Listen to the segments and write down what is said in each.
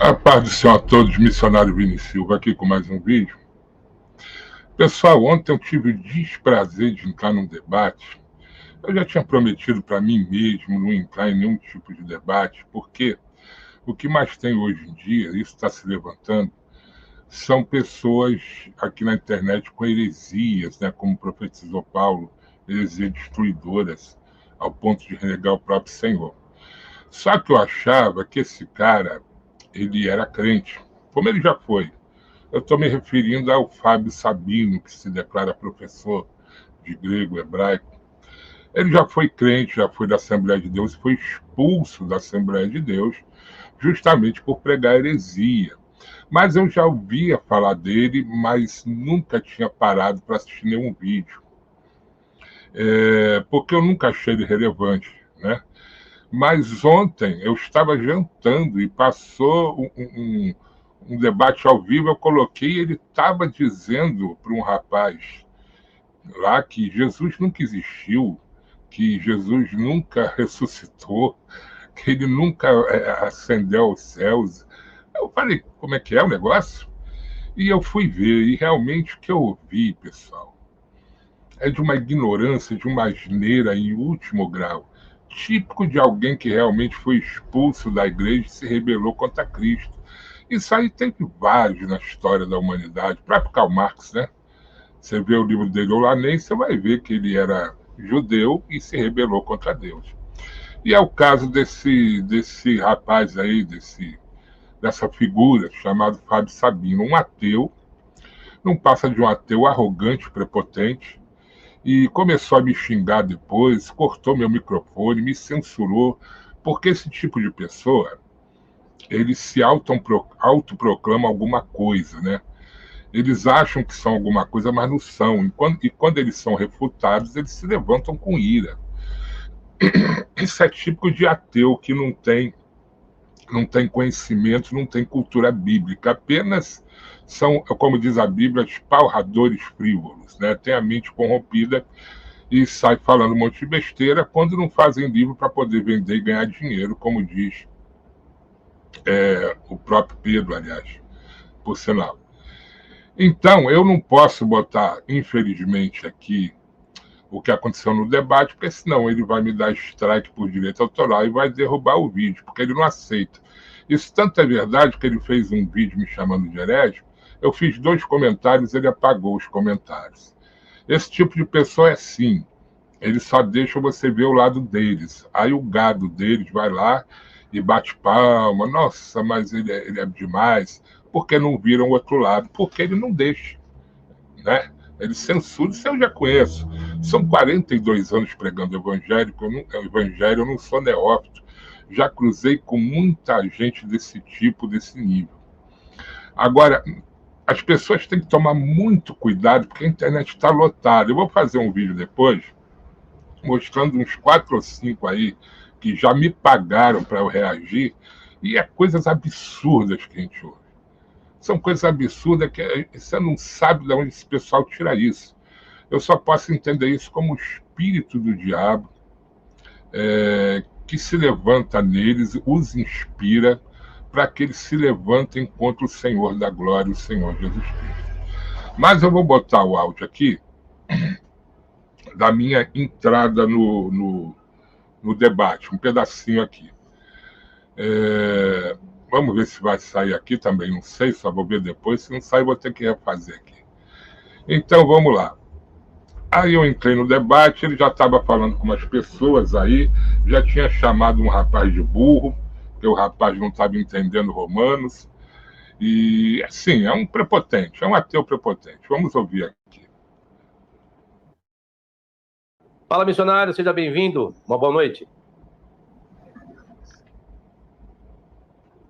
A paz do Senhor a todos, missionário Vini Silva, aqui com mais um vídeo. Pessoal, ontem eu tive o desprazer de entrar num debate. Eu já tinha prometido para mim mesmo não entrar em nenhum tipo de debate, porque o que mais tem hoje em dia, isso está se levantando, são pessoas aqui na internet com heresias, né, como profetizou Paulo, heresias destruidoras, ao ponto de renegar o próprio Senhor. Só que eu achava que esse cara, ele era crente, como ele já foi. Eu estou me referindo ao Fábio Sabino, que se declara professor de grego, hebraico. Ele já foi crente, já foi da Assembleia de Deus, foi expulso da Assembleia de Deus justamente por pregar heresia. Mas eu já ouvia falar dele, mas nunca tinha parado para assistir nenhum vídeo. Porque eu nunca achei ele relevante, né? Mas ontem eu estava jantando e passou um debate ao vivo, eu coloquei, ele estava dizendo para um rapaz lá que Jesus nunca existiu, que Jesus nunca ressuscitou, que ele nunca ascendeu aos céus. Eu falei, como é que é o negócio? E eu fui ver, e realmente o que eu ouvi, pessoal, é de uma ignorância, de uma asneira em último grau, típico de alguém que realmente foi expulso da igreja e se rebelou contra Cristo. Isso aí teve vários na história da humanidade. O próprio Karl Marx, né? Você vê o livro dele, O Lanem, você vai ver que ele era judeu e se rebelou contra Deus. E é o caso desse rapaz aí, dessa figura chamado Fábio Sabino, um ateu, não passa de um ateu arrogante, prepotente, e começou a me xingar depois, cortou meu microfone, me censurou, porque esse tipo de pessoa, eles se autoproclamam alguma coisa, né? Eles acham que são alguma coisa, mas não são. E quando eles são refutados, eles se levantam com ira. Isso é típico de ateu que não tem conhecimento, não tem cultura bíblica. Apenas são, como diz a Bíblia, espalhadores frívolos, né? Tem a mente corrompida e sai falando um monte de besteira quando não fazem livro para poder vender e ganhar dinheiro, como diz o próprio Pedro, aliás, por sinal. Então, eu não posso botar, infelizmente, aqui o que aconteceu no debate, porque senão ele vai me dar strike por direito autoral e vai derrubar o vídeo, porque ele não aceita. Isso tanto é verdade que ele fez um vídeo me chamando de herege, eu fiz 2 comentários, ele apagou os comentários. Esse tipo de pessoa é assim, eles só deixam você ver o lado deles. Aí o gado deles vai lá e bate palma, nossa, mas ele é demais, porque não viram o outro lado, porque ele não deixa, né? Ele censura, isso eu já conheço. São 42 anos pregando evangelho, eu não sou neófito. Já cruzei com muita gente desse tipo, desse nível. Agora, as pessoas têm que tomar muito cuidado, porque a internet está lotada. Eu vou fazer um vídeo depois, mostrando uns 4 ou 5 aí, que já me pagaram para eu reagir, e é coisas absurdas que a gente ouve. São coisas absurdas que você não sabe de onde esse pessoal tira isso. Eu só posso entender isso como o espírito do diabo que se levanta neles, os inspira para que eles se levantem contra o Senhor da glória, o Senhor Jesus Cristo. Mas eu vou botar o áudio aqui da minha entrada no debate, um pedacinho aqui. Vamos ver se vai sair aqui também, não sei, só vou ver depois. Se não sair, vou ter que refazer aqui. Então, vamos lá. Aí eu entrei no debate, ele já estava falando com umas pessoas aí, já tinha chamado um rapaz de burro, porque o rapaz não estava entendendo Romanos. E, assim, é um prepotente, é um ateu prepotente. Vamos ouvir aqui. Fala, missionário, seja bem-vindo. Uma boa noite.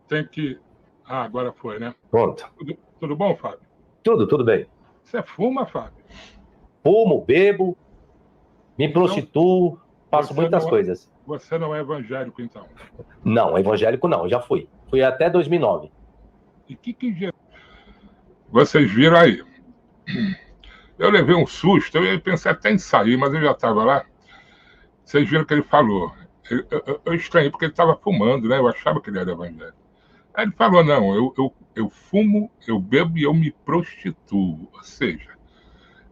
Tem que... Ah, agora foi, né? Pronto. Tudo bom, Fábio? Tudo bem. Você fuma, Fábio? Fumo, bebo, me prostituo, faço muitas coisas. Você não é evangélico, então? Não, evangélico não, já fui. Fui até 2009. E que vocês viram aí? Eu levei um susto, eu pensei até em sair, mas eu já estava lá. Vocês viram que ele falou. Eu estranhei porque ele estava fumando, né? Eu achava que ele era evangélico. Aí ele falou, não, eu fumo, eu bebo e eu me prostituo. Ou seja,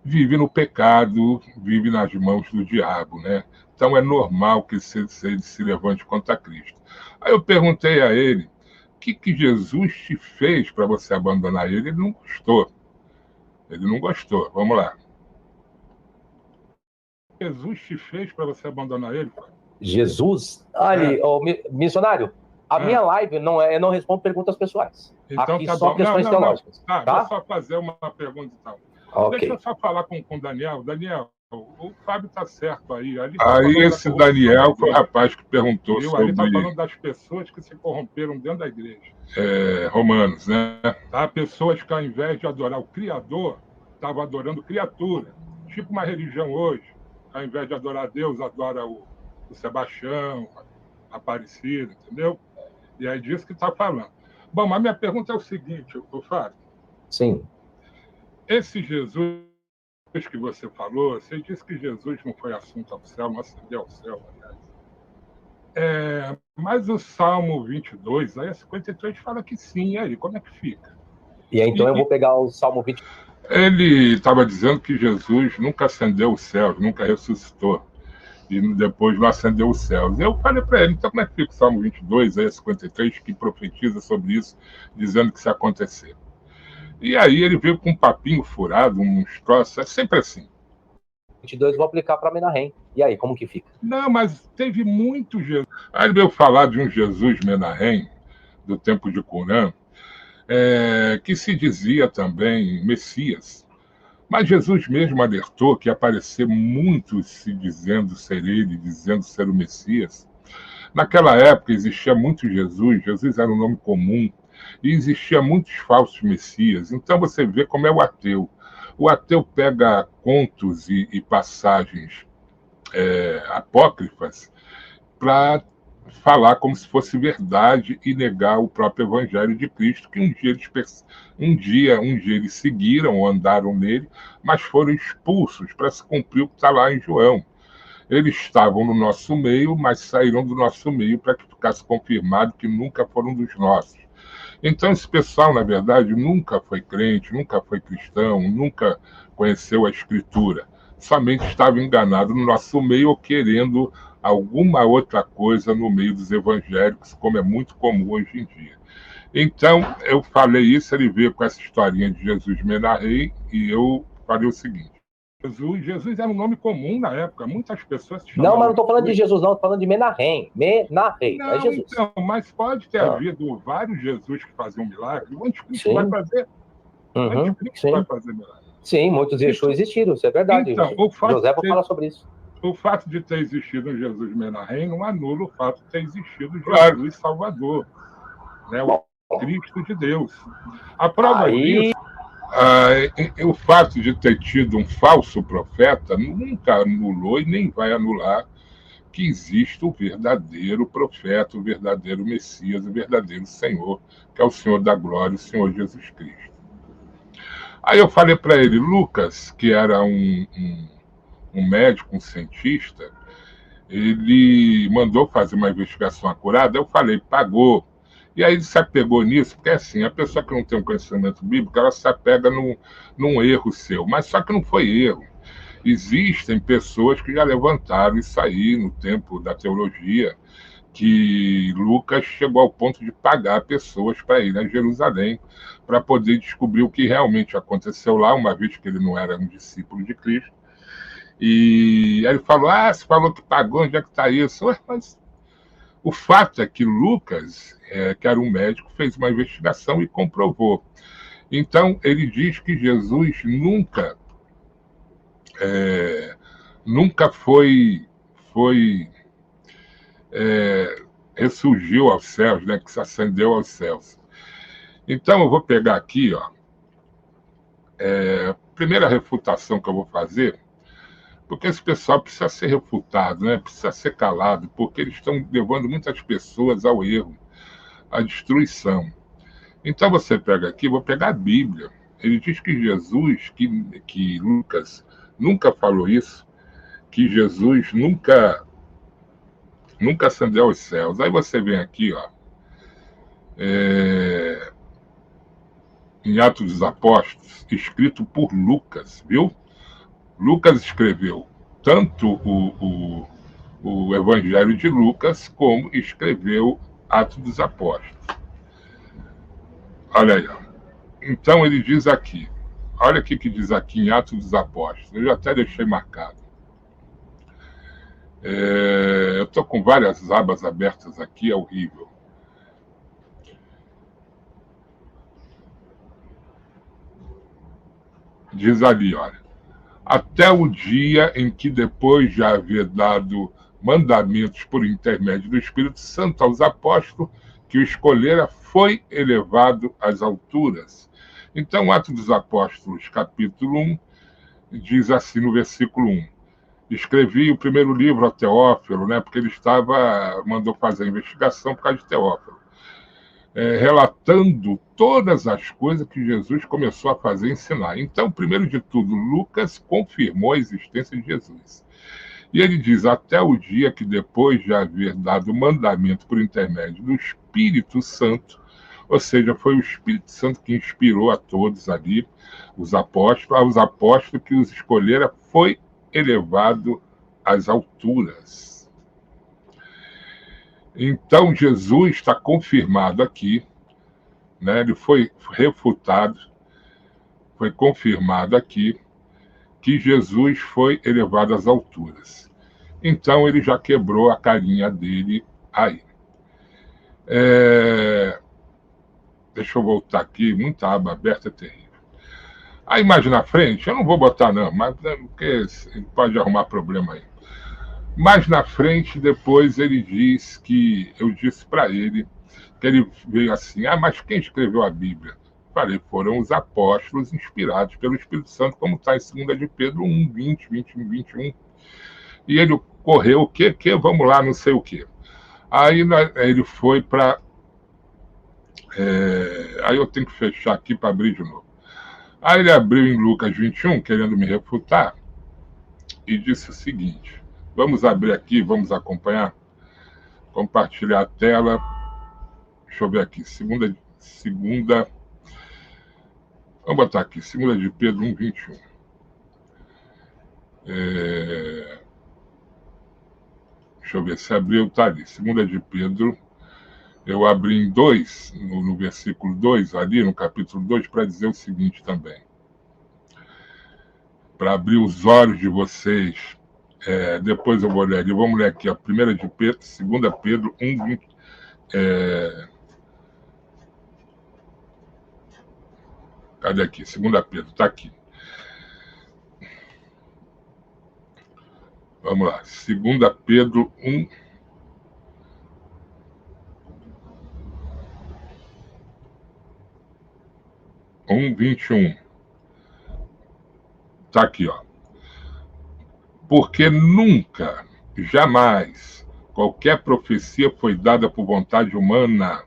vive no pecado, vive nas mãos do diabo, né? Então é normal que ele se levante contra Cristo. Aí eu perguntei a ele, o que Jesus te fez para você abandonar ele? Ele não gostou. Ele não gostou. Vamos lá. Jesus te fez para você abandonar ele? Jesus? Ali, missionário, a minha live não é, eu não respondo perguntas pessoais. Então aqui tá só bom. questões teológicas. Tá, tá? vou só fazer uma pergunta e tal. Okay. Deixa eu só falar com o Daniel. Daniel, o Fábio tá certo aí. Aí esse Daniel foi o rapaz que perguntou sobre... Ali tá falando das pessoas que se corromperam dentro da igreja. Romanos, né? Tá? Pessoas que ao invés de adorar o Criador, estavam adorando criatura. Tipo uma religião hoje. Ao invés de adorar Deus, adora o Sebastião, a Aparecida, entendeu? E é disso que está falando. Bom, mas minha pergunta é o seguinte, Fábio. Sim. Esse Jesus que você falou, você disse que Jesus não foi assunto ao céu, não ascendeu ao céu, aliás. Mas o Salmo 22, aí a 53 fala que sim, e aí, como é que fica? E aí, então eu vou pegar o Salmo 20. Ele estava dizendo que Jesus nunca ascendeu os céus, nunca ressuscitou. E depois não ascendeu os céus. Eu falei para ele, então como é que fica o Salmo 22, aí 53, que profetiza sobre isso, dizendo que isso ia acontecer. E aí ele veio com um papinho furado, uns troços, é sempre assim. 22 vou aplicar para Menahem. E aí, como que fica? Não, mas teve muito Jesus. Aí ele veio falar de um Jesus Menahem, do tempo de Curã, que se dizia também Messias. Mas Jesus mesmo alertou que ia aparecer muitos se dizendo ser ele, dizendo ser o Messias. Naquela época existia muito Jesus, Jesus era um nome comum, e existia muitos falsos Messias. Então você vê como é o ateu. O ateu pega contos e passagens apócrifas para falar como se fosse verdade e negar o próprio Evangelho de Cristo, que um dia eles seguiram ou andaram nele, mas foram expulsos para se cumprir o que está lá em João. Eles estavam no nosso meio, mas saíram do nosso meio para que ficasse confirmado que nunca foram dos nossos. Então esse pessoal, na verdade, nunca foi crente, nunca foi cristão, nunca conheceu a Escritura. Somente estava enganado no nosso meio ou querendo alguma outra coisa no meio dos evangélicos, como é muito comum hoje em dia. Então, eu falei isso, ele veio com essa historinha de Jesus Menahem, e eu falei o seguinte. Jesus era um nome comum na época, muitas pessoas se chamavam. Não, mas não estou falando de Jesus, não, estou falando de Menahem. Menahem, não é Jesus. Então, mas pode ter havido vários Jesus que faziam milagre. O anticristo vai fazer. O anticristo vai fazer milagre. Sim, muitos Yeshua existiram, isso é verdade. Então, José vai falar sobre isso. O fato de ter existido um Jesus Menahem não anula o fato de ter existido Jesus Salvador, né? O Cristo de Deus. A prova disso... o fato de ter tido um falso profeta nunca anulou e nem vai anular que existe o verdadeiro profeta, o verdadeiro Messias, o verdadeiro Senhor, que é o Senhor da glória, o Senhor Jesus Cristo. Aí eu falei para ele, Lucas, que era um médico, um cientista, ele mandou fazer uma investigação acurada, eu falei, pagou. E aí ele se apegou nisso, porque assim, a pessoa que não tem um conhecimento bíblico, ela se apega num erro seu, mas só que não foi erro. Existem pessoas que já levantaram isso aí no tempo da teologia, que Lucas chegou ao ponto de pagar pessoas para ir a Jerusalém, para poder descobrir o que realmente aconteceu lá, uma vez que ele não era um discípulo de Cristo. E aí ele falou, você falou que pagou, onde é que está isso? Mas o fato é que Lucas, que era um médico, fez uma investigação e comprovou. Então, ele diz que Jesus nunca ressurgiu aos céus, né, que se ascendeu aos céus. Então, eu vou pegar aqui, a primeira refutação que eu vou fazer, porque esse pessoal precisa ser refutado, né? Precisa ser calado, porque eles estão levando muitas pessoas ao erro, à destruição. Então você pega aqui, vou pegar a Bíblia. Ele diz que Jesus, que Lucas nunca falou isso, que Jesus nunca ascendeu aos céus. Aí você vem aqui, em Atos dos Apóstolos, escrito por Lucas, viu? Lucas escreveu tanto o Evangelho de Lucas, como escreveu Atos dos Apóstolos. Olha aí. Então ele diz aqui, olha o que diz aqui em Atos dos Apóstolos, eu já até deixei marcado. Eu estou com várias abas abertas aqui, é horrível. Diz ali, olha, até o dia em que, depois de haver dado mandamentos por intermédio do Espírito Santo aos apóstolos, que o escolhera, foi elevado às alturas. Então, Atos dos Apóstolos, capítulo 1, diz assim no versículo 1. Escrevi o primeiro livro a Teófilo, né, porque ele mandou fazer a investigação por causa de Teófilo, relatando todas as coisas que Jesus começou a fazer e ensinar. Então, primeiro de tudo, Lucas confirmou a existência de Jesus. E ele diz, até o dia que, depois de haver dado o mandamento por intermédio do Espírito Santo, ou seja, foi o Espírito Santo que inspirou a todos ali, os apóstolos, aos apóstolos que os escolhera, foi elevado às alturas. Então, Jesus está confirmado aqui, né? Ele foi refutado, foi confirmado aqui, que Jesus foi elevado às alturas. Então, ele já quebrou a carinha dele aí. Deixa eu voltar aqui, muita aba aberta, é terrível. A imagem na frente, eu não vou botar não, mas porque pode arrumar problema aí. Mais na frente, depois ele diz que eu disse para ele, que ele veio assim, mas quem escreveu a Bíblia? Falei, foram os apóstolos inspirados pelo Espírito Santo, como está em 2 de Pedro 1, 20, 21, 21. E ele correu o quê? Vamos lá, não sei o quê. Aí ele foi para... aí eu tenho que fechar aqui para abrir de novo. Aí ele abriu em Lucas 21, querendo me refutar, e disse o seguinte, vamos abrir aqui, vamos acompanhar, compartilhar a tela. Deixa eu ver aqui, segunda, vamos botar aqui, 2 de Pedro 1, 21. Deixa eu ver se abriu, tá ali, 2 de Pedro, eu abri em 2, no versículo 2, ali no capítulo 2, para dizer o seguinte também, para abrir os olhos de vocês. Depois eu vou ler ali, vamos ler aqui, 1 de Pedro, 2 Pedro 1, 20, cadê aqui? 2 Pedro, está aqui. Vamos lá, 2 Pedro 1, 21. Está aqui, ó. Porque nunca, jamais, qualquer profecia foi dada por vontade humana.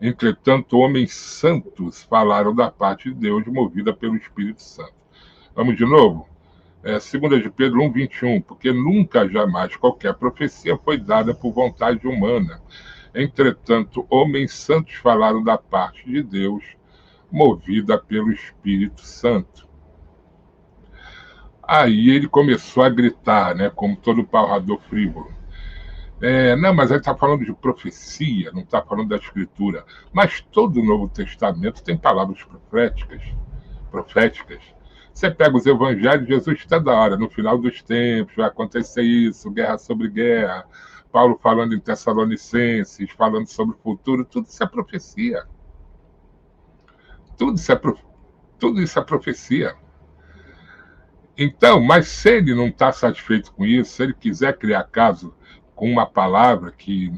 Entretanto, homens santos falaram da parte de Deus, movida pelo Espírito Santo. Vamos de novo? 2 de Pedro 1, 21. Porque nunca, jamais, qualquer profecia foi dada por vontade humana. Entretanto, homens santos falaram da parte de Deus, movida pelo Espírito Santo. Aí ele começou a gritar, né, como todo paurador frívolo. Não, mas ele está falando de profecia, não está falando da Escritura. Mas todo o Novo Testamento tem palavras proféticas. Você pega os evangelhos, Jesus está da hora, no final dos tempos vai acontecer isso, guerra sobre guerra, Paulo falando em Tessalonicenses, falando sobre o futuro, tudo isso é profecia. Tudo isso é profecia. Então, mas se ele não está satisfeito com isso, se ele quiser criar caso com uma palavra que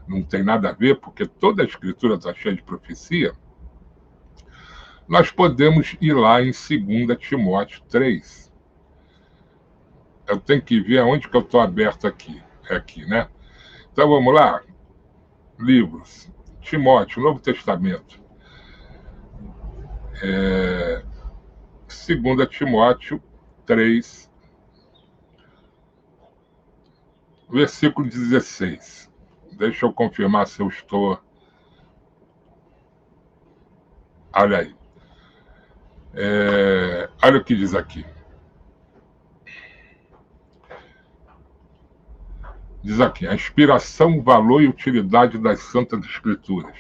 não tem nada a ver, porque toda a Escritura está cheia de profecia, nós podemos ir lá em 2 Timóteo 3. Eu tenho que ver aonde que eu estou aberto aqui. É aqui, né? Então vamos lá. Livros. Timóteo, Novo Testamento. 2 Timóteo 3, versículo 16. Deixa eu confirmar se eu estou Olha aí. Olha o que diz aqui. Diz aqui, a inspiração, valor e utilidade das Santas Escrituras.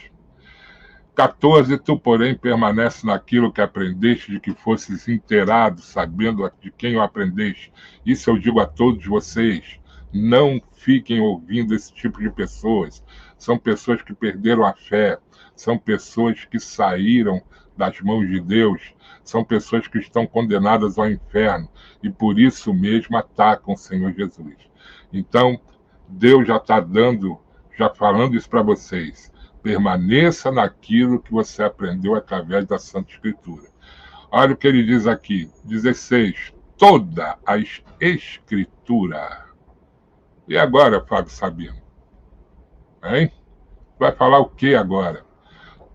14. Tu, porém, permanece naquilo que aprendeste, de que fosses inteirado, sabendo de quem o aprendeste. Isso eu digo a todos vocês. Não fiquem ouvindo esse tipo de pessoas. São pessoas que perderam a fé. São pessoas que saíram das mãos de Deus. São pessoas que estão condenadas ao inferno. E por isso mesmo atacam o Senhor Jesus. Então, Deus já está já falando isso para vocês. Permaneça naquilo que você aprendeu através da Santa Escritura. Olha o que ele diz aqui, 16. Toda a Escritura. E agora, Fábio Sabino? Hein? Vai falar o que agora?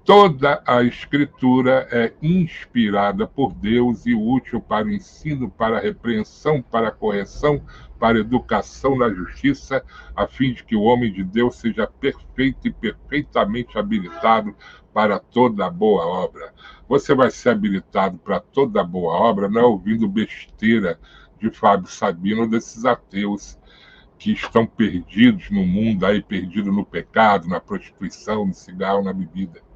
Toda a Escritura é inspirada por Deus e útil para o ensino, para a repreensão, para a correção, para a educação na justiça, a fim de que o homem de Deus seja perfeito e perfeitamente habilitado para toda boa obra. Você vai ser habilitado para toda boa obra, não é ouvindo besteira de Fábio Sabino, desses ateus que estão perdidos no mundo, aí perdidos no pecado, na prostituição, no cigarro, na bebida.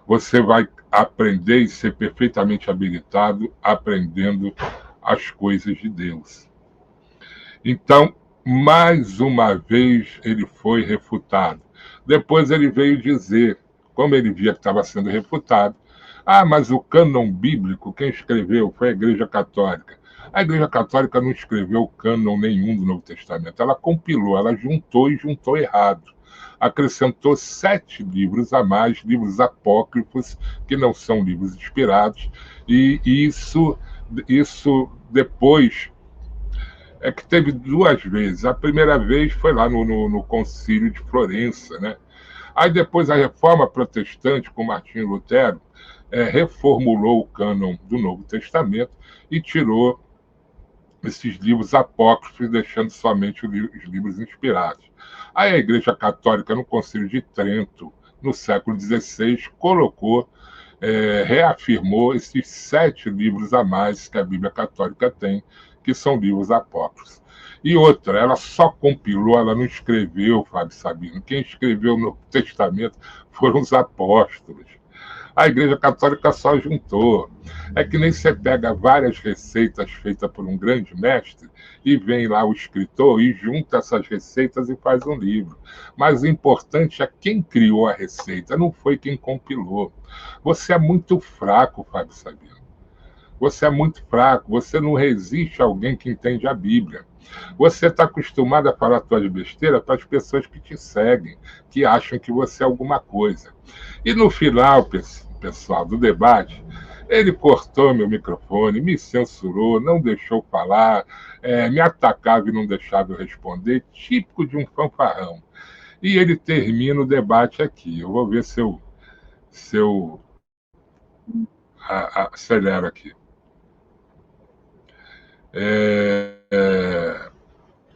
Você vai aprender e ser perfeitamente habilitado aprendendo as coisas de Deus. Então, mais uma vez, ele foi refutado. Depois ele veio dizer, como ele via que estava sendo refutado, mas o cânon bíblico, quem escreveu foi a Igreja Católica. A Igreja Católica não escreveu cânon nenhum do Novo Testamento. Ela compilou, ela juntou e juntou errado. Acrescentou 7 livros a mais, livros apócrifos, que não são livros inspirados, e isso depois é que teve 2 vezes. A primeira vez foi lá no Concílio de Florença, né? Aí depois a Reforma Protestante, com Martinho Lutero, reformulou o cânon do Novo Testamento e tirou esses livros apócrifos, deixando somente os livros inspirados. Aí a Igreja Católica, no Concílio de Trento, no século XVI, reafirmou esses 7 livros a mais que a Bíblia Católica tem, que são livros apócrifos. E outra, ela só compilou, ela não escreveu, Fábio Sabino. Quem escreveu o Novo Testamento foram os apóstolos. A Igreja Católica só juntou. É que nem você pega várias receitas feitas por um grande mestre e vem lá o escritor e junta essas receitas e faz um livro. Mas o importante é quem criou a receita, não foi quem compilou. Você é muito fraco, Fábio Sabino. Você é muito fraco, você não resiste a alguém que entende a Bíblia. Você está acostumado a falar suas besteiras para as pessoas que te seguem, que acham que você é alguma coisa. E no final, pessoal, do debate, ele cortou meu microfone, me censurou, não deixou falar, me atacava e não deixava eu responder, típico de um fanfarrão. E ele termina o debate aqui. Eu vou ver se eu acelero aqui.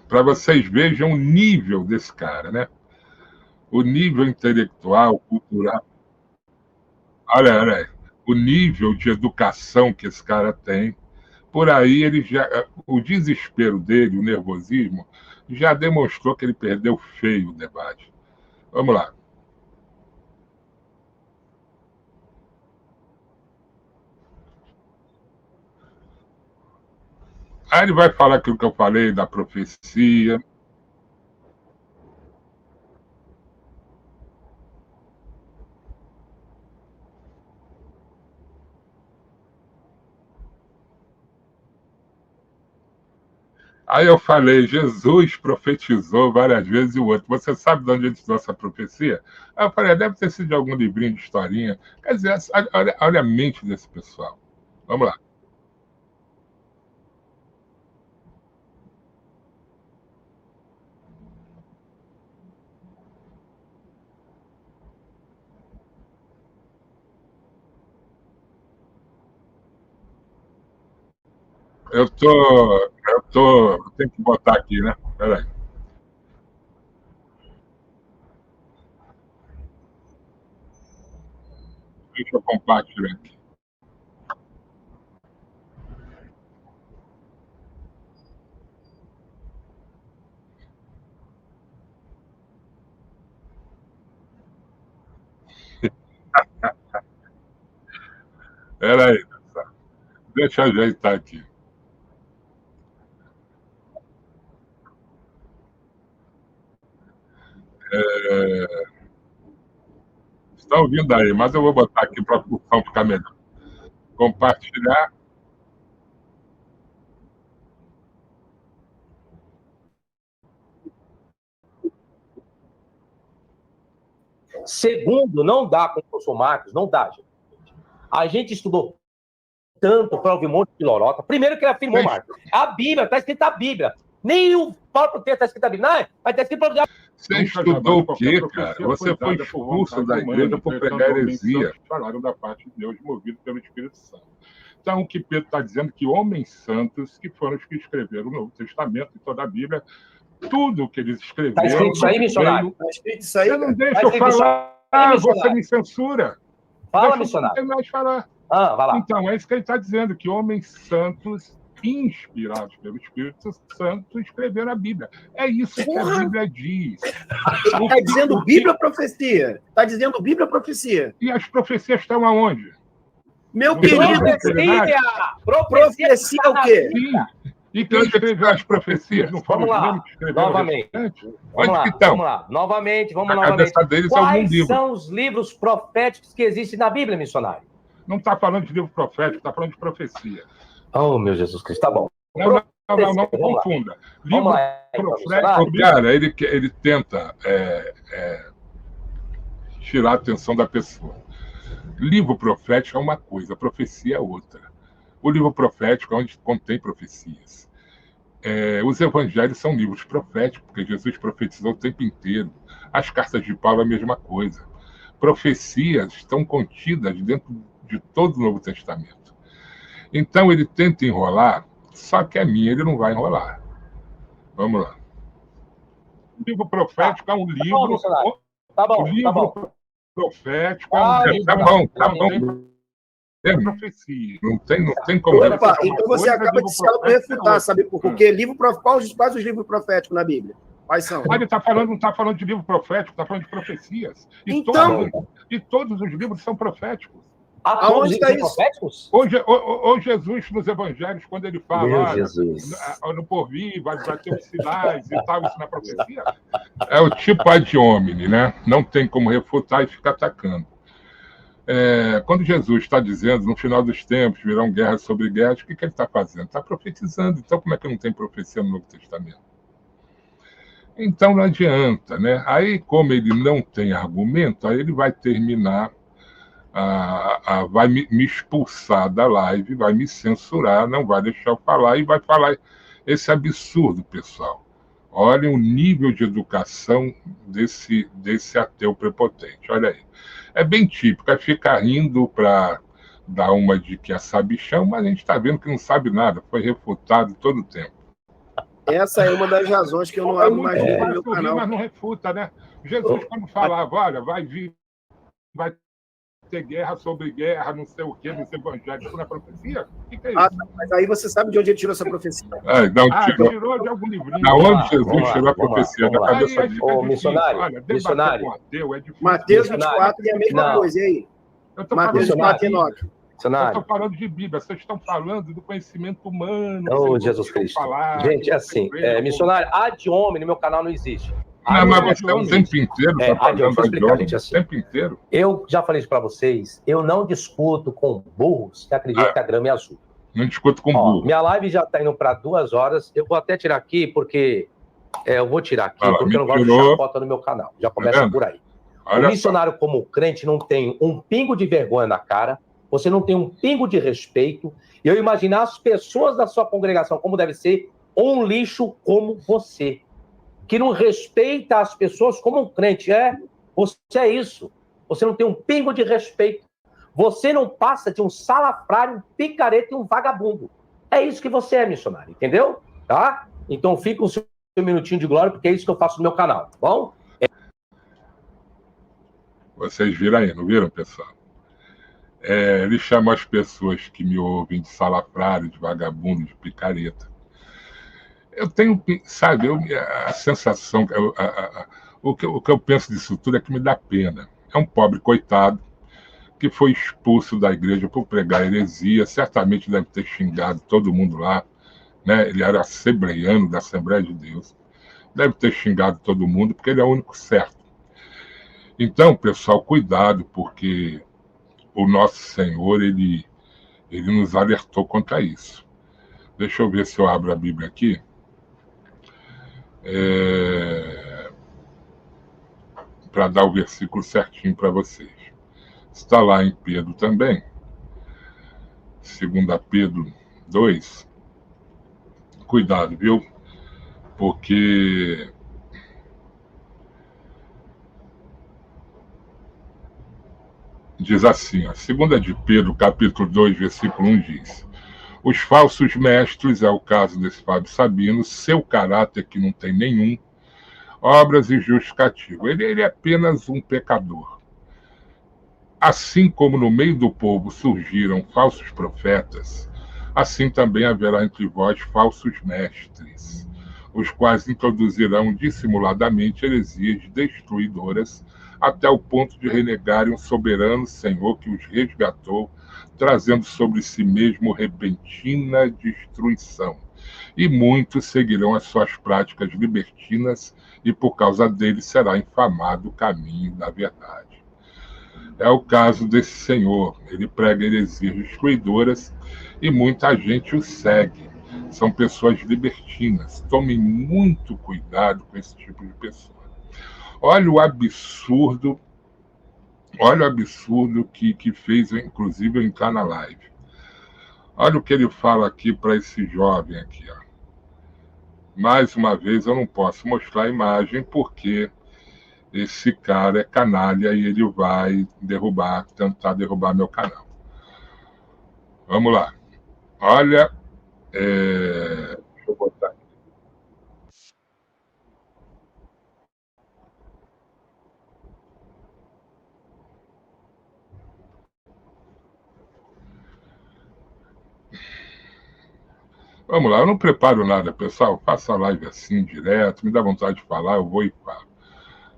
Para vocês vejam o nível desse cara, né? O nível intelectual, cultural. Olha aí, o nível de educação que esse cara tem. Por aí o desespero dele, o nervosismo, já demonstrou que ele perdeu feio o debate. Vamos lá. Aí ele vai falar aquilo que eu falei da profecia. Aí eu falei, Jesus profetizou várias vezes e o outro. Você sabe de onde ele tirou essa profecia? Aí eu falei, deve ter sido de algum livrinho de historinha. Quer dizer, olha a mente desse pessoal. Vamos lá. Tenho que botar aqui, né? Peraí. Deixa eu compartilhar aqui. Peraí, deixa eu ajeitar aqui. Estão ouvindo aí, mas eu vou botar aqui para a função ficar melhor. Compartilhar. Segundo, não dá com o professor Marcos, não dá, gente. A gente estudou tanto para ouvir um monte de lorota. Primeiro que ele afirmou, Marcos, a Bíblia, está escrita a Bíblia. Nem o próprio texto está escrito a Bíblia. Não, mas está escrito a Você estudou o quê, cara? Você foi expulso da igreja por pregar heresia. Falaram da parte de Deus, movido pelo Espírito Santo. Então, o que Pedro está dizendo é que homens santos, que foram os que escreveram o Novo Testamento e toda a Bíblia, tudo que eles escreveram... Está escrito isso aí, missionário? Está escrito isso aí. Você não deixa eu falar, você me censura. Fala, missionário. Não tem mais falar. Vai lá. Então, é isso que ele está dizendo, que homens santos, inspirados pelo Espírito Santo, escreveram a Bíblia. É isso que a Bíblia diz. Está dizendo Bíblia ou profecia? Está dizendo Bíblia ou profecia? E as profecias estão aonde? Meu querido, profecia é o quê? Sim. E quem escreveu as profecias? Não vamos lá, novamente. Vamos lá, novamente. Quais são os livros proféticos que existem na Bíblia, missionário? Não está falando de livro profético, está falando de profecia. Oh, meu Jesus Cristo, tá bom. Não confunda. Livro profético, cara, ele tenta tirar a atenção da pessoa. Livro profético é uma coisa, profecia é outra. O livro profético é onde contém profecias. Os evangelhos são livros proféticos, porque Jesus profetizou o tempo inteiro. As cartas de Paulo é a mesma coisa. Profecias estão contidas dentro de todo o Novo Testamento. Então ele tenta enrolar, só que a minha ele não vai enrolar. Vamos lá. O livro profético é um livro... Tá bom. Profético é um livro... Tá bom. Profecia. Não tem como... Opa, então você acaba de se auto-refutar, sabe por quê? Quais os livros proféticos na Bíblia? Quais são? Ele não está falando de livro profético, está falando de profecias. E todos os livros são proféticos. Aonde está isso? Hoje Jesus, nos evangelhos, quando ele fala no porvir, vai ter os sinais e tal, isso na profecia, é o tipo ad hominem, né? Não tem como refutar e ficar atacando. Quando Jesus está dizendo, no final dos tempos, virão guerras sobre guerras, o que ele está fazendo? Está profetizando. Então, como é que não tem profecia no Novo Testamento? Então, não adianta, né? Aí, como ele não tem argumento, aí ele vai terminar, vai me expulsar da live, vai me censurar, não vai deixar eu falar e vai falar esse absurdo, pessoal. Olhem o nível de educação desse ateu prepotente. Olha aí. É bem típico, é ficar rindo para dar uma de que é sabichão, mas a gente está vendo que não sabe nada, foi refutado todo o tempo. Essa é uma das razões que eu não abro mais vídeo no meu canal. Mas não refuta, né? Jesus, quando falava, olha, vai ter guerra sobre guerra, não sei o quê, nos evangelhos, na profecia? O que é isso? Mas aí você sabe de onde ele tirou essa profecia. Tirou de algum livrinho. Da onde Jesus tirou a profecia? Da cabeça dele. Missionário. Mateus 24 é a mesma coisa, e aí? Mateus 24 e 9. Eu estou falando de Bíblia, vocês estão falando do conhecimento humano. Oh, Jesus Cristo. Gente, é assim, missionário, ad hominem no meu canal não existe. Mas você o tempo inteiro está falando o tempo inteiro. Eu já falei isso para vocês, eu não discuto com burros que acreditam que a grama é azul. Não discuto com burro. Minha live já está indo para 2 horas, eu vou até tirar aqui, porque... eu vou tirar aqui, porque eu não gosto de chacota no meu canal. Já começa por aí. O missionário, como crente, não tem um pingo de vergonha na cara, você não tem um pingo de respeito, e eu imaginar as pessoas da sua congregação como deve ser um lixo como você, que não respeita as pessoas como um crente. Você é isso. Você não tem um pingo de respeito. Você não passa de um salafrário, um picareta e um vagabundo. É isso que você é, missionário, entendeu? Tá? Então fica o seu minutinho de glória, porque é isso que eu faço no meu canal, tá bom? Vocês viram aí, não viram, pessoal? Ele chama as pessoas que me ouvem de salafrário, de vagabundo, de picareta. Eu tenho, sabe, a sensação, o que eu penso disso tudo é que me dá pena. É um pobre coitado que foi expulso da igreja por pregar heresia, certamente deve ter xingado todo mundo lá, né? Ele era assembleiano da Assembleia de Deus, deve ter xingado todo mundo, porque ele é o único certo. Então, pessoal, cuidado, porque o nosso Senhor, ele nos alertou contra isso. Deixa eu ver se eu abro a Bíblia aqui. Para dar o versículo certinho para vocês. Está lá em Pedro também, 2 Pedro 2. Cuidado, viu? Porque diz assim, ó, 2 de Pedro, capítulo 2, versículo 1 diz: os falsos mestres, é o caso desse Fábio Sabino, seu caráter que não tem nenhum, obras e justificativo. Ele é apenas um pecador. Assim como no meio do povo surgiram falsos profetas, assim também haverá entre vós falsos mestres, os quais introduzirão dissimuladamente heresias destruidoras, até o ponto de renegarem o soberano Senhor que os resgatou, trazendo sobre si mesmo repentina destruição. E muitos seguirão as suas práticas libertinas, e por causa deles será infamado o caminho da verdade. É o caso desse senhor. Ele prega heresias destruidoras e muita gente o segue. São pessoas libertinas. Tomem muito cuidado com esse tipo de pessoa. Olha o absurdo que fez, inclusive, eu entrar na live. Olha o que ele fala aqui para esse jovem aqui. Ó. Mais uma vez, eu não posso mostrar a imagem porque esse cara é canalha e ele vai tentar derrubar meu canal. Vamos lá. Olha, deixa eu botar aqui. Vamos lá, eu não preparo nada, pessoal. Faço a live assim, direto, me dá vontade de falar, eu vou e falo.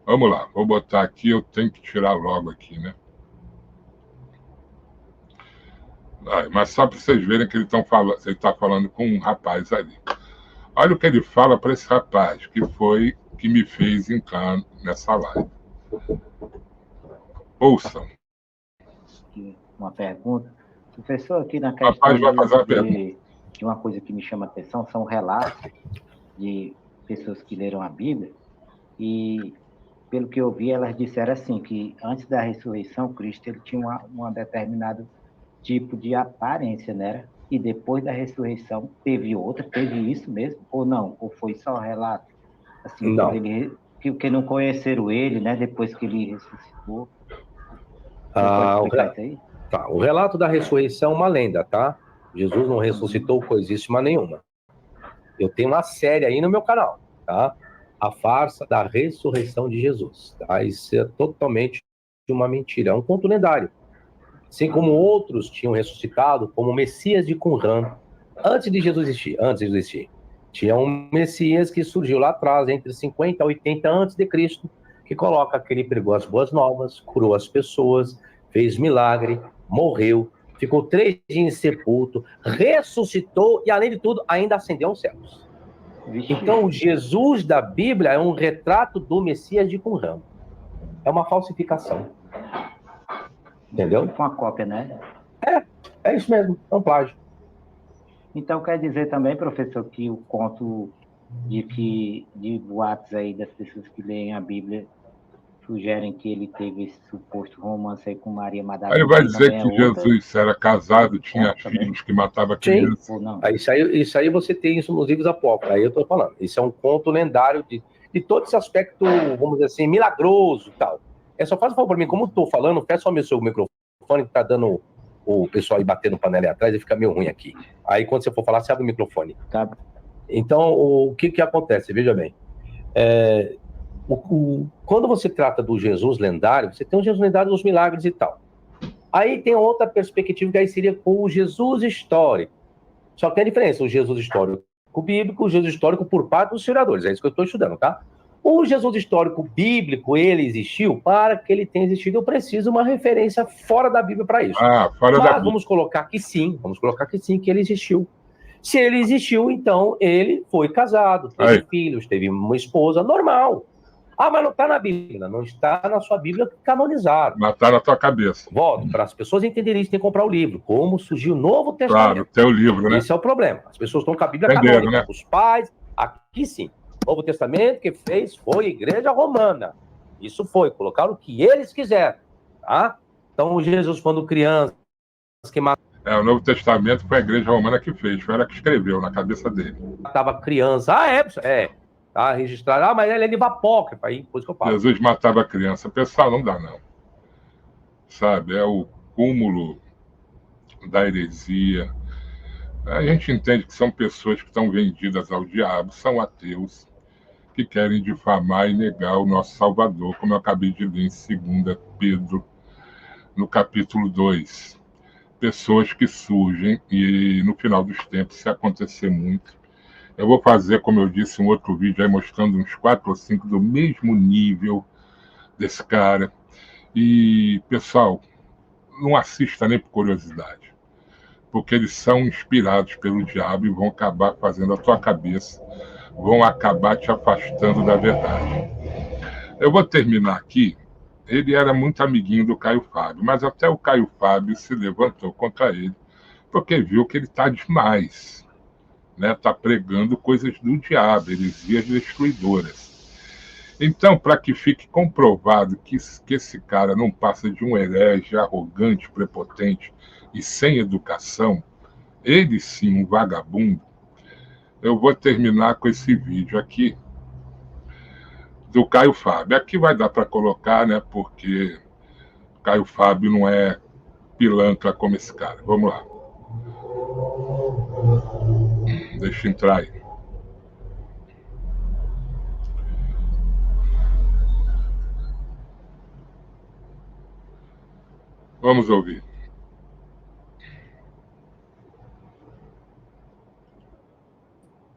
Vamos lá, vou botar aqui, eu tenho que tirar logo aqui, né? Mas só para vocês verem que ele está falando com um rapaz ali. Olha o que ele fala para esse rapaz, que me fez entrar nessa live. Ouçam. Uma pergunta. Professor, aqui na questão rapaz vai fazer uma pergunta. De uma coisa que me chama a atenção, são relatos de pessoas que leram a Bíblia e, pelo que eu vi, elas disseram assim, que antes da ressurreição, Cristo ele tinha uma determinado tipo de aparência, né? E depois da ressurreição teve isso mesmo? Ou não? Ou foi só relato? Assim, não. Que não conheceram ele, né? Depois que ele ressuscitou. O relato da ressurreição é uma lenda, tá? Jesus não ressuscitou coisíssima nenhuma. Eu tenho uma série aí no meu canal, tá? A farsa da ressurreição de Jesus, tá? Isso é totalmente uma mentira, é um conto lendário. Assim como outros tinham ressuscitado, como o Messias de Qumran, antes de Jesus existir. Tinha um Messias que surgiu lá atrás, entre 50 e 80 antes de Cristo, que coloca que ele pregou as boas novas, curou as pessoas, fez milagre, morreu, ficou 3 dias sepulto, ressuscitou e, além de tudo, ainda ascendeu aos céus. Então, o Jesus da Bíblia é um retrato do Messias de Qumran. É uma falsificação. Entendeu? Com a cópia, né? É isso mesmo, é um plágio. Então, quer dizer também, professor, que o conto de boatos aí das pessoas que leem a Bíblia sugerem que ele teve esse suposto romance aí com Maria Madalena. Ele vai dizer que Jesus era casado, tinha filhos que matava crianças. Isso aí você tem isso nos livros apócrifos, aí eu tô falando. Isso é um conto lendário de todo esse aspecto, vamos dizer assim, milagroso e tal. Só faz um favor para mim, como eu tô falando, fecha só o seu microfone, que tá dando o pessoal aí batendo panela aí atrás e fica meio ruim aqui. Aí quando você for falar, você abre o microfone. Tá. Então, o que acontece? Veja bem. Quando você trata do Jesus lendário, você tem o Jesus lendário dos milagres e tal. Aí tem outra perspectiva que aí seria com o Jesus histórico. Só que tem a diferença, o Jesus histórico bíblico, o Jesus histórico por parte dos historiadores. É isso que eu estou estudando, tá? O Jesus histórico bíblico, ele existiu. Para que ele tenha existido, eu preciso uma referência fora da Bíblia para isso. Fora da Bíblia. Vamos colocar que sim, que ele existiu. Se ele existiu, então ele foi casado, teve filhos, teve uma esposa, normal. Mas não está na Bíblia, não está na sua Bíblia canonizada. Mas está na tua cabeça. Volto, para as pessoas entenderem isso, tem que comprar o livro. Como surgiu o Novo Testamento. Claro, tem o livro, né? Esse é o problema. As pessoas estão com a Bíblia canônica. Né? Os pais, aqui sim. O Novo Testamento que fez foi a Igreja Romana. Isso foi, colocaram o que eles quiseram. Tá? Então, Jesus, quando criança... O Novo Testamento foi a Igreja Romana que fez, foi ela que escreveu na cabeça dele. Matava criança. Tá registrado. Mas ele é livro apócrifo, aí, por isso que eu falo. Jesus matava a criança. Pessoal, não dá, não. Sabe, é o cúmulo da heresia. A gente entende que são pessoas que estão vendidas ao diabo, são ateus, que querem difamar e negar o nosso Salvador, como eu acabei de ler em 2 Pedro, no capítulo 2. Pessoas que surgem e, no final dos tempos, se acontecer muito, eu vou fazer, como eu disse, um outro vídeo aí mostrando uns 4 ou 5 do mesmo nível desse cara. E, pessoal, não assista nem por curiosidade, porque eles são inspirados pelo diabo e vão acabar fazendo a tua cabeça, vão acabar te afastando da verdade. Eu vou terminar aqui. Ele era muito amiguinho do Caio Fábio, mas até o Caio Fábio se levantou contra ele, porque viu que ele está demais. Está pregando coisas do diabo, heresias destruidoras. Então, para que fique comprovado que esse cara não passa de um herege arrogante, prepotente e sem educação, ele sim, um vagabundo, eu vou terminar com esse vídeo aqui do Caio Fábio. Aqui vai dar para colocar, né? Porque Caio Fábio não é pilantra como esse cara. Vamos lá. Deixa eu entrar aí. Vamos ouvir.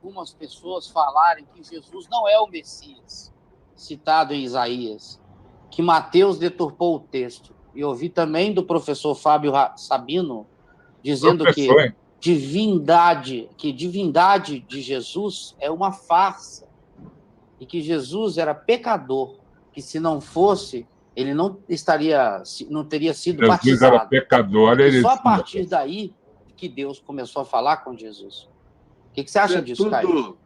Algumas pessoas falarem que Jesus não é o Messias, citado em Isaías, que Mateus deturpou o texto. E ouvi também do professor Fábio Sabino dizendo que divindade de Jesus é uma farsa e que Jesus era pecador, que se não fosse, ele não teria sido Jesus batizado. Era pecador, e só a partir daí que Deus começou a falar com Jesus. O que você acha disso, Caio?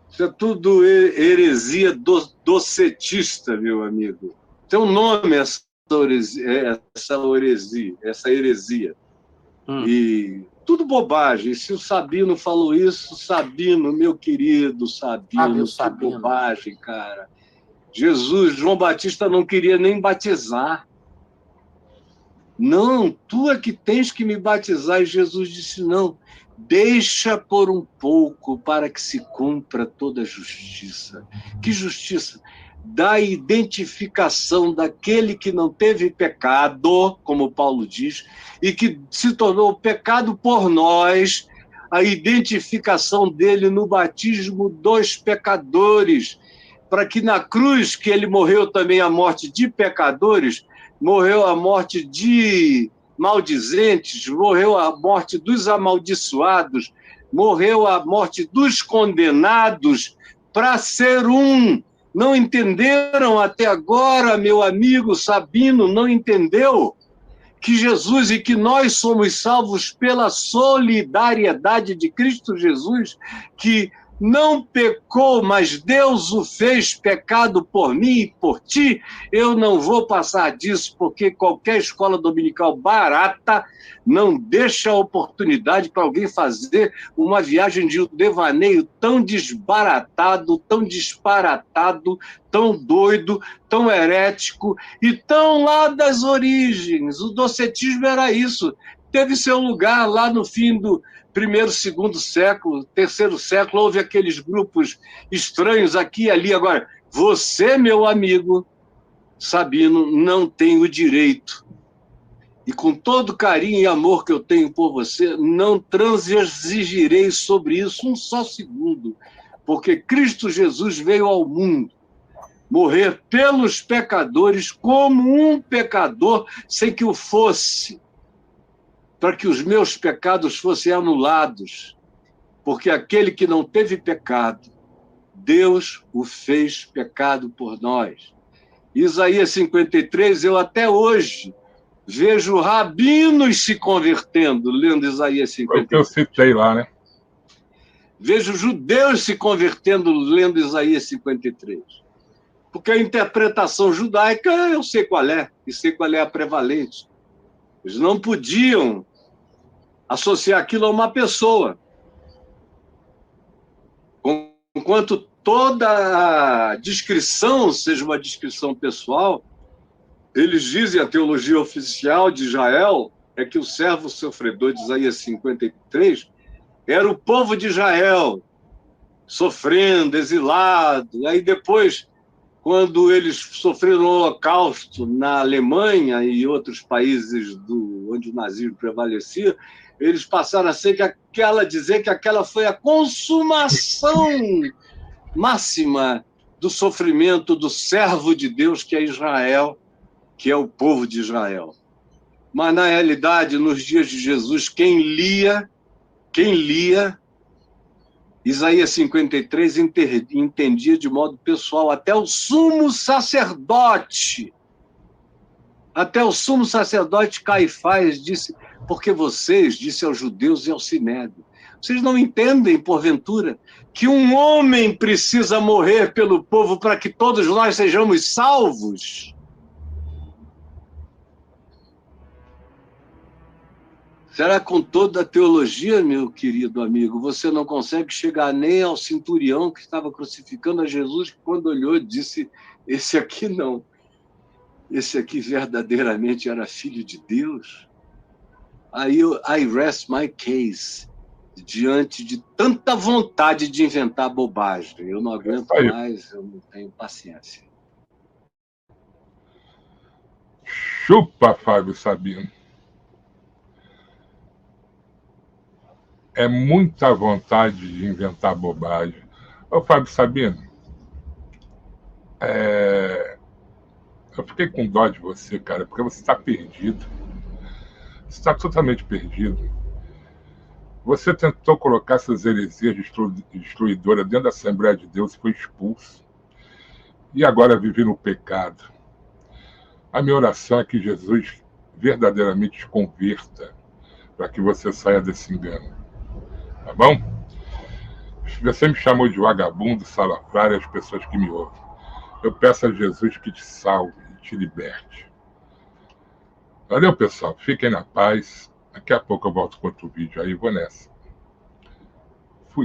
Isso é tudo heresia docetista, meu amigo. Tem um nome essa heresia. E tudo bobagem. Se o Sabino falou isso, Sabino, meu querido Sabino, que bobagem, cara. João Batista não queria nem batizar. Não, tu é que tens que me batizar. E Jesus disse, não, deixa por um pouco para que se cumpra toda a justiça. Que justiça? Da identificação daquele que não teve pecado, como Paulo diz, e que se tornou pecado por nós, a identificação dele no batismo dos pecadores, para que na cruz, que ele morreu também a morte de pecadores, morreu a morte de maldizentes, morreu a morte dos amaldiçoados, morreu a morte dos condenados, para ser um. Não entenderam até agora, meu amigo Sabino, não entendeu que Jesus e que nós somos salvos pela solidariedade de Cristo Jesus, que não pecou, mas Deus o fez pecado por mim e por ti. Eu não vou passar disso, porque qualquer escola dominical barata não deixa a oportunidade para alguém fazer uma viagem de devaneio tão desbaratado, tão disparatado, tão doido, tão herético e tão lá das origens. O docetismo era isso. Teve seu lugar lá no fim do primeiro, segundo século, terceiro século, houve aqueles grupos estranhos aqui e ali. Agora, você, meu amigo Sabino, não tem o direito e com todo carinho e amor que eu tenho por você, não transigirei sobre isso um só segundo, porque Cristo Jesus veio ao mundo morrer pelos pecadores como um pecador sem que o fosse, para que os meus pecados fossem anulados, porque aquele que não teve pecado, Deus o fez pecado por nós. Isaías 53, eu até hoje vejo rabinos se convertendo, lendo Isaías 53. Foi o que eu citei lá, né? Vejo judeus se convertendo, lendo Isaías 53. Porque a interpretação judaica, eu sei qual é, e sei qual é a prevalente. Eles não podiam associar aquilo a uma pessoa. Enquanto toda a descrição seja uma descrição pessoal, eles dizem, a teologia oficial de Israel é que o servo sofredor de Isaías 53 era o povo de Israel, sofrendo, exilado. Aí depois, quando eles sofreram o Holocausto na Alemanha e outros países onde o nazismo prevalecia, eles passaram a dizer que aquela foi a consumação máxima do sofrimento do servo de Deus, que é Israel, que é o povo de Israel. Mas, na realidade, nos dias de Jesus, quem lia Isaías 53 entendia de modo pessoal, até o sumo sacerdote Caifás disse, porque vocês, disse aos judeus e ao Sinédrio, vocês não entendem, porventura, que um homem precisa morrer pelo povo para que todos nós sejamos salvos? Será que com toda a teologia, meu querido amigo, você não consegue chegar nem ao centurião que estava crucificando a Jesus, que quando olhou disse, esse aqui não, esse aqui verdadeiramente era filho de Deus? Aí I rest my case, diante de tanta vontade de inventar bobagem. Eu não aguento mais, eu não tenho paciência. Chupa, Fábio Sabino. É muita vontade de inventar bobagem. Ô, Fábio Sabino, eu fiquei com dó de você, cara, porque você está perdido. Você está totalmente perdido. Você tentou colocar essas heresias destruidoras dentro da Assembleia de Deus e foi expulso. E agora vive no pecado. A minha oração é que Jesus verdadeiramente te converta para que você saia desse engano. Tá bom? Você me chamou de vagabundo, salafrário, as pessoas que me ouvem. Eu peço a Jesus que te salve e te liberte. Valeu, pessoal. Fiquem na paz. Daqui a pouco eu volto com outro vídeo aí. Vou nessa.